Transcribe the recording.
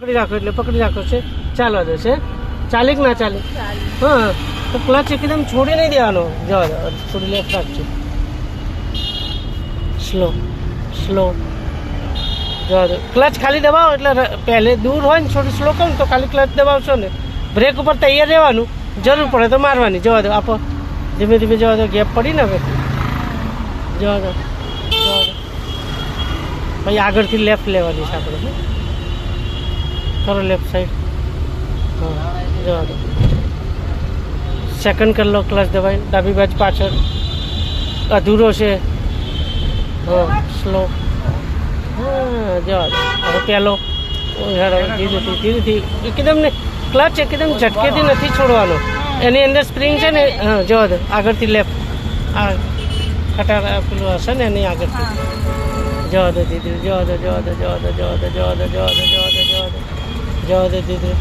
પકડી રાખો છે ચાલવા દો છે ચાલે કે ના ચાલે હા તો ક્લચ એકદમ છોડી નહીં દેવાનો જવા દો થોડી લેફ્ટ રાખજો સ્લો જવા દો ક્લચ ખાલી દબાવો એટલે પહેલે દૂર હોય ને થોડું સ્લો કરો તો ખાલી ક્લચ દબાવશો ને બ્રેક ઉપર તૈયાર રહેવાનું જરૂર પડે તો મારવાની જવા દો આપો ધીમે ધીમે જવા દો ગેપ પડી ને હવે જવા દો ભાઈ આગળથી લેફ્ટ લેવાની છે આપણે કરો લેફ્ટ સાઈડ હા જવા દો સેકન્ડ કરી લો ક્લચ દબાઈ ડાબી બાજુ પાછળ અધૂરો છે હા સ્લો હા જવા દો હવે પહેલો ધીરેથી એકદમ ને ક્લચ એકદમ ઝટકેથી નથી છોડવાનો એની અંદર સ્પ્રિંગ છે ને હા જવા દો આગળથી લેફ્ટ આ ખટાર પેલું હશે ને એની આગળથી જવા દો દીદી જવા દો દીદી